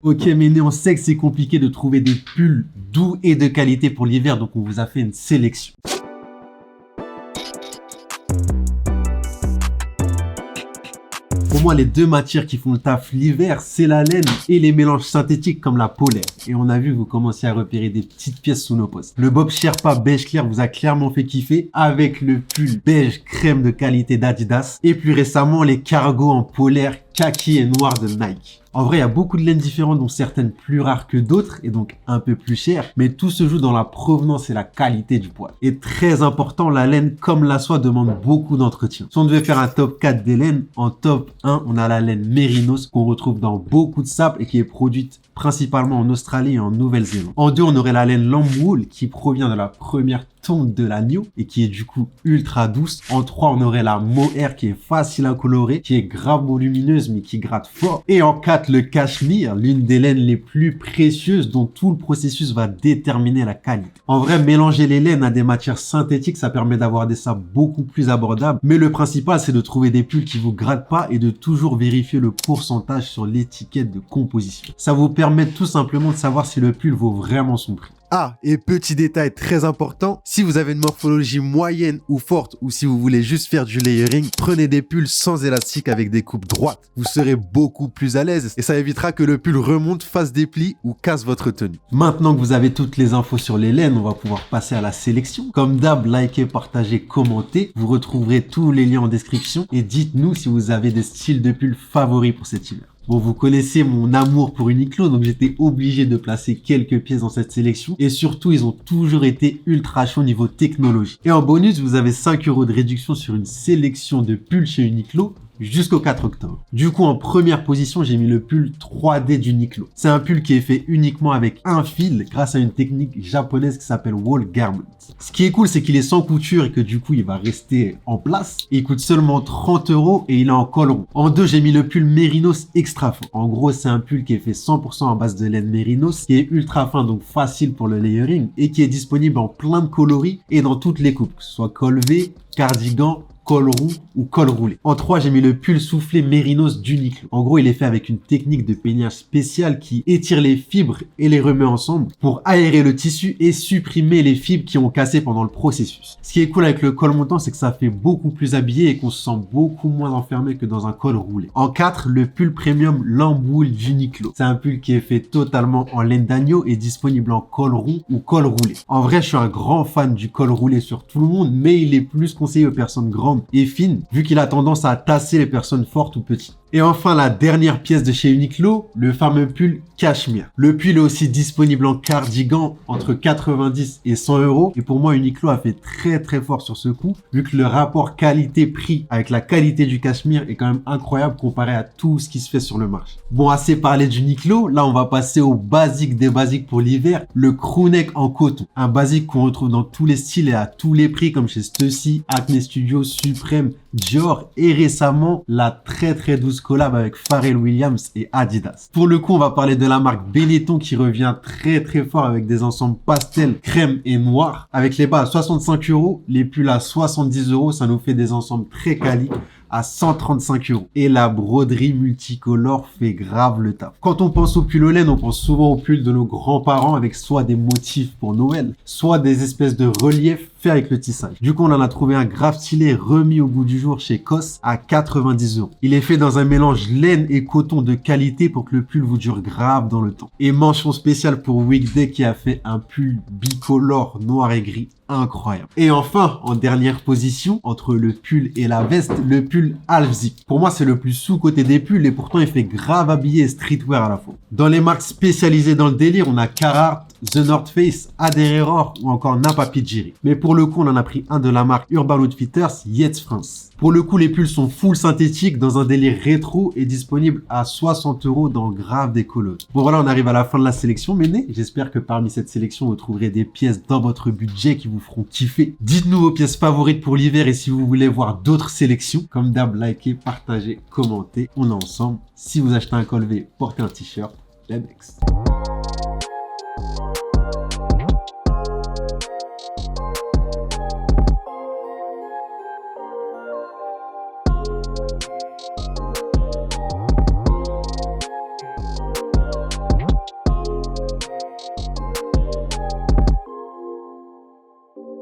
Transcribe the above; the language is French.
Ok, mais on sait que c'est compliqué de trouver des pulls doux et de qualité pour l'hiver, donc on vous a fait une sélection. Pour moi, les deux matières qui font le taf l'hiver, c'est la laine et les mélanges synthétiques comme la polaire. Et on a vu, vous commencez à repérer des petites pièces sous nos postes. Le Bob Sherpa beige clair vous a clairement fait kiffer avec le pull beige crème de qualité d'Adidas. Et plus récemment, les cargos en polaire kaki et noir de Nike. En vrai, il y a beaucoup de laines différentes, dont certaines plus rares que d'autres et donc un peu plus chères, mais tout se joue dans la provenance et la qualité du poil. Et très important, la laine comme la soie demande beaucoup d'entretien. Si on devait faire un top 4 des laines, en top 1, on a la laine Mérinos qu'on retrouve dans beaucoup de sapes et qui est produite principalement en Australie et en Nouvelle-Zélande. En 2, on aurait la laine Lamb Wool qui provient de la première tonte de l'agneau et qui est du coup ultra douce. En 3, on aurait la mohair qui est facile à colorer, qui est grave volumineuse mais qui gratte fort. Et en 4, le cachemire, l'une des laines les plus précieuses dont tout le processus va déterminer la qualité. En vrai, mélanger les laines à des matières synthétiques, ça permet d'avoir des sapes beaucoup plus abordables. Mais le principal, c'est de trouver des pulls qui vous grattent pas et de toujours vérifier le pourcentage sur l'étiquette de composition. Ça vous permet tout simplement de savoir si le pull vaut vraiment son prix. Ah, et petit détail très important, si vous avez une morphologie moyenne ou forte ou si vous voulez juste faire du layering, prenez des pulls sans élastique avec des coupes droites. Vous serez beaucoup plus à l'aise et ça évitera que le pull remonte, fasse des plis ou casse votre tenue. Maintenant que vous avez toutes les infos sur les laines, on va pouvoir passer à la sélection. Comme d'hab, likez, partagez, commentez. Vous retrouverez tous les liens en description et dites-nous si vous avez des styles de pulls favoris pour cet hiver. Bon, vous connaissez mon amour pour Uniqlo, donc j'étais obligé de placer quelques pièces dans cette sélection. Et surtout, ils ont toujours été ultra chauds niveau technologie. Et en bonus, vous avez 5 € de réduction sur une sélection de pulls chez Uniqlo jusqu'au 4 octobre. Du coup, en première position, j'ai mis le pull 3D d'Uniqlo. C'est un pull qui est fait uniquement avec un fil grâce à une technique japonaise qui s'appelle wall garment. Ce qui est cool, c'est qu'il est sans couture et que du coup, il va rester en place. Et il coûte seulement 30 € et il est en col rond. En 2, j'ai mis le pull Mérinos extra fin. En gros, c'est un pull qui est fait 100% à base de laine Mérinos, qui est ultra fin, donc facile pour le layering et qui est disponible en plein de coloris et dans toutes les coupes, que ce soit col V, cardigan, col roux ou col roulé. En 3, j'ai mis le pull soufflé Mérinos d'Uniqlo. En gros, il est fait avec une technique de peignage spéciale qui étire les fibres et les remet ensemble pour aérer le tissu et supprimer les fibres qui ont cassé pendant le processus. Ce qui est cool avec le col montant, c'est que ça fait beaucoup plus habillé et qu'on se sent beaucoup moins enfermé que dans un col roulé. En 4, le pull premium Lamb Wool d'Uniqlo. C'est un pull qui est fait totalement en laine d'agneau et disponible en col rond ou col roulé. En vrai, je suis un grand fan du col roulé sur tout le monde, mais il est plus conseillé aux personnes grandes et fine, vu qu'il a tendance à tasser les personnes fortes ou petites. Et enfin, la dernière pièce de chez Uniqlo, le fameux pull cachemire. Le pull est aussi disponible en cardigan entre 90 et 100 €. Et pour moi, Uniqlo a fait très fort sur ce coup, vu que le rapport qualité-prix avec la qualité du cachemire est quand même incroyable comparé à tout ce qui se fait sur le marché. Bon, assez parlé d'Uniqlo, là on va passer au basique des basiques pour l'hiver, le crewneck en coton. Un basique qu'on retrouve dans tous les styles et à tous les prix, comme chez Stussy, Acne Studio, Supreme, Dior et récemment la très douce collab avec Pharrell Williams et Adidas. Pour le coup, on va parler de la marque Benetton qui revient très fort avec des ensembles pastel, crème et noir. Avec les bas à 65 €, les pulls à 70 €, ça nous fait des ensembles très quali à 135 €. Et la broderie multicolore fait grave le taf. Quand on pense aux pulls au laine, on pense souvent aux pulls de nos grands-parents avec soit des motifs pour Noël, soit des espèces de reliefs faits avec le tissage. Du coup, on en a trouvé un grave stylé remis au goût du jour chez COS à 90 €. Il est fait dans un mélange laine et coton de qualité pour que le pull vous dure grave dans le temps. Et mention spéciale pour Weekday qui a fait un pull bicolore noir et gris incroyable. Et enfin, en dernière position, entre le pull et la veste, le pull half zip. Pour moi, c'est le plus sous-côté des pulls et pourtant il fait grave habillé et streetwear à la fois. Dans les marques spécialisées dans le délire, on a Carhartt, The North Face, Adereror ou encore Napa Pijiri. Mais pour le coup, on en a pris un de la marque Urban Outfitters, Yates France. Pour le coup, les pulls sont full synthétiques dans un délire rétro et disponible à 60 € dans grave décolleuse. Bon voilà, on arrive à la fin de la sélection, mais j'espère que parmi cette sélection, vous trouverez des pièces dans votre budget qui vous feront kiffer. Dites-nous vos pièces favorites pour l'hiver et si vous voulez voir d'autres sélections. Comme d'hab, likez, partagez, commentez. On est ensemble. Si vous achetez un col V, portez un t-shirt. Lebex.